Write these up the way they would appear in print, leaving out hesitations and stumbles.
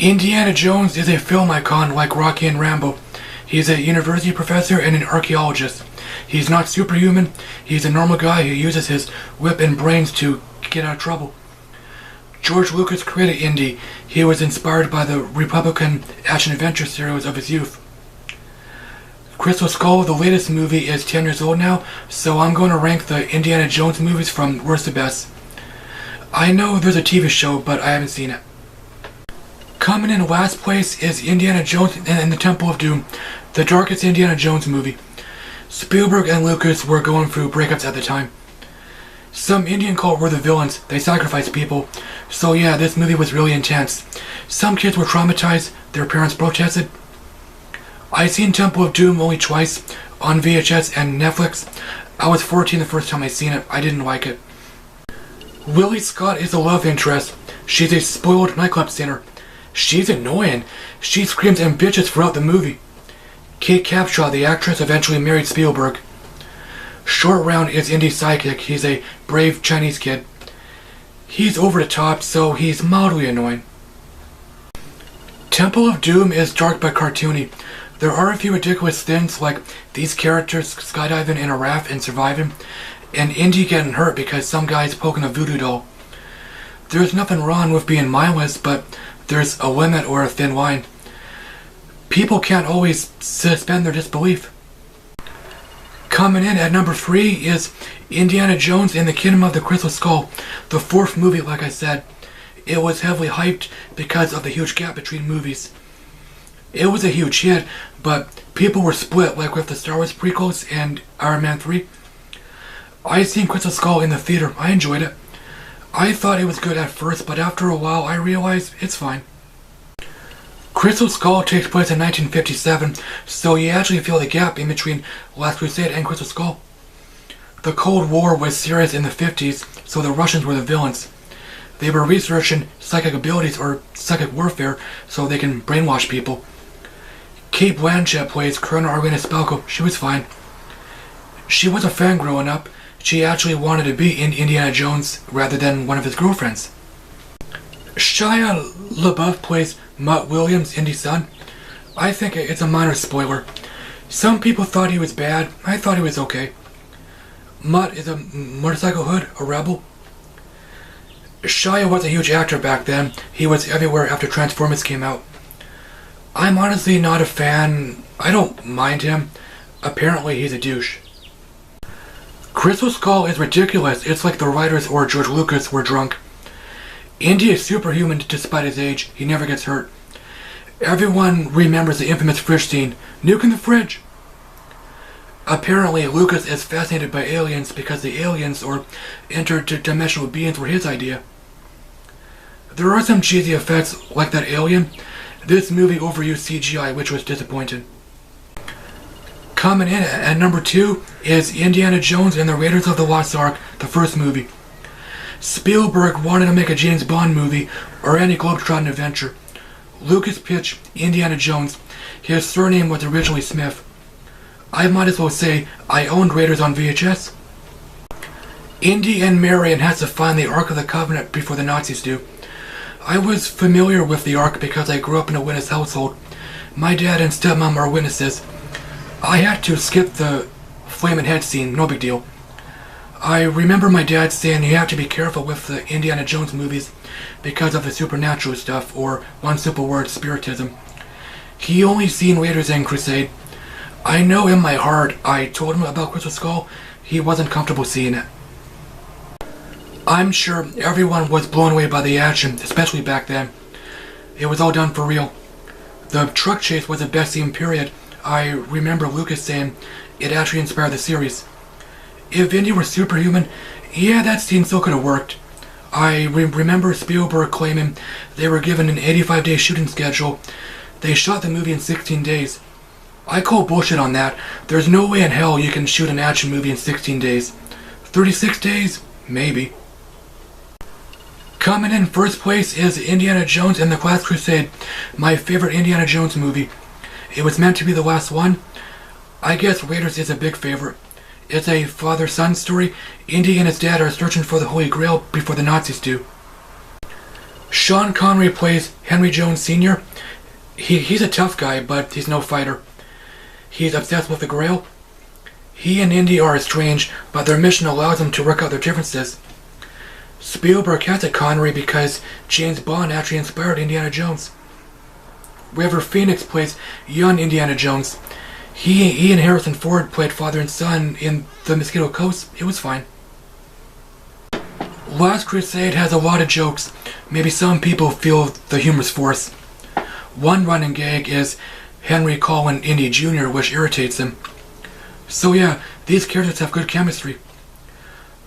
Indiana Jones is a film icon like Rocky and Rambo. He's a university professor and an archaeologist. He's not superhuman. He's a normal guy who uses his whip and brains to get out of trouble. George Lucas created Indy. He was inspired by the Republican action-adventure series of his youth. Crystal Skull, the latest movie, is 10 years old now, so I'm going to rank the Indiana Jones movies from worst to best. I know there's a TV show, but I haven't seen it. Coming in last place is Indiana Jones and the Temple of Doom, the darkest Indiana Jones movie. Spielberg and Lucas were going through breakups at the time. Some Indian cult were the villains. They sacrificed people. So yeah, this movie was really intense. Some kids were traumatized. Their parents protested. I seen Temple of Doom only twice, on VHS and Netflix. I was 14 the first time I seen it. I didn't like it. Willie Scott is a love interest. She's a spoiled nightclub singer. She's annoying. She screams and bitches throughout the movie. Kate Capshaw, the actress, eventually married Spielberg. Short Round is Indy's sidekick. He's a brave Chinese kid. He's over the top, so he's mildly annoying. Temple of Doom is dark but cartoony. There are a few ridiculous things, like these characters skydiving in a raft and surviving, and Indy getting hurt because some guy's poking a voodoo doll. There's nothing wrong with being mindless, but there's a limit or a thin line. People can't always suspend their disbelief. Coming in at number 3 is Indiana Jones and the Kingdom of the Crystal Skull, the 4th movie, like I said. It was heavily hyped because of the huge gap between movies. It was a huge hit, but people were split, like with the Star Wars prequels and Iron Man 3. I seen Crystal Skull in the theater. I enjoyed it. I thought it was good at first, but after a while I realized it's fine. Crystal Skull takes place in 1957, so you actually feel the gap in between Last Crusade and Crystal Skull. The Cold War was serious in the 50s, so the Russians were the villains. They were researching psychic abilities or psychic warfare so they can brainwash people. Cate Blanchett plays Colonel Arlena Spelko. She was fine. She was a fan growing up. She actually wanted to be in Indiana Jones rather than one of his girlfriends. Shia LaBeouf plays Mutt Williams, Indy's son. I think it's a minor spoiler. Some people thought he was bad. I thought he was okay. Mutt is a motorcycle hood, a rebel. Shia was a huge actor back then. He was everywhere after Transformers came out. I'm honestly not a fan. I don't mind him. Apparently he's a douche. Crystal Skull is ridiculous. It's like the writers or George Lucas were drunk. Indy is superhuman despite his age. He never gets hurt. Everyone remembers the infamous fridge scene. Nuke in the fridge! Apparently Lucas is fascinated by aliens because the aliens or interdimensional beings were his idea. There are some cheesy effects like that alien. This movie overused CGI, which was disappointing. Coming in at number 2 is Indiana Jones and the Raiders of the Lost Ark, the first movie. Spielberg wanted to make a James Bond movie or any globetrotting adventure. Lucas pitched Indiana Jones. His surname was originally Smith. I might as well say I owned Raiders on VHS. Indy and Marion has to find the Ark of the Covenant before the Nazis do. I was familiar with the Ark because I grew up in a witness household. My dad and stepmom are witnesses. I had to skip the flaming head scene, no big deal. I remember my dad saying you have to be careful with the Indiana Jones movies because of the supernatural stuff, or one simple word, spiritism. He only seen Raiders and Crusade. I know in my heart I told him about Crystal Skull. He wasn't comfortable seeing it. I'm sure everyone was blown away by the action, especially back then. It was all done for real. The truck chase was the best scene, period. I remember Lucas saying it actually inspired the series. If Indy were superhuman, yeah, that scene still could have worked. I remember Spielberg claiming they were given an 85-day shooting schedule. They shot the movie in 16 days. I call bullshit on that. There's no way in hell you can shoot an action movie in 16 days. 36 days? Maybe. Coming in first place is Indiana Jones and the Last Crusade, my favorite Indiana Jones movie. It was meant to be the last one. I guess Raiders is a big favorite. It's a father-son story. Indy and his dad are searching for the Holy Grail before the Nazis do. Sean Connery plays Henry Jones Sr. He's a tough guy, but he's no fighter. He's obsessed with the Grail. He and Indy are estranged, but their mission allows them to work out their differences. Spielberg casted Connery because James Bond actually inspired Indiana Jones. River Phoenix plays young Indiana Jones. He and Harrison Ford played father and son in The Mosquito Coast. It was fine. Last Crusade has a lot of jokes. Maybe some people feel the humor's forced. One running gag is Henry calling Indy Jr., which irritates him. So yeah, these characters have good chemistry.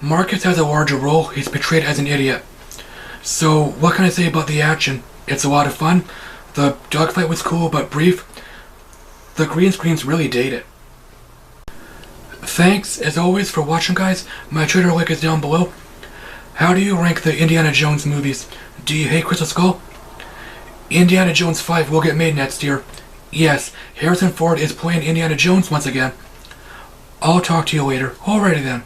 Marcus has a larger role. He's portrayed as an idiot. So what can I say about the action? It's a lot of fun. The dogfight was cool but brief. The green screen's really dated. Thanks, as always, for watching, guys. My Twitter link is down below. How do you rank the Indiana Jones movies? Do you hate Crystal Skull? Indiana Jones 5 will get made next year. Yes, Harrison Ford is playing Indiana Jones once again. I'll talk to you later. Alrighty then.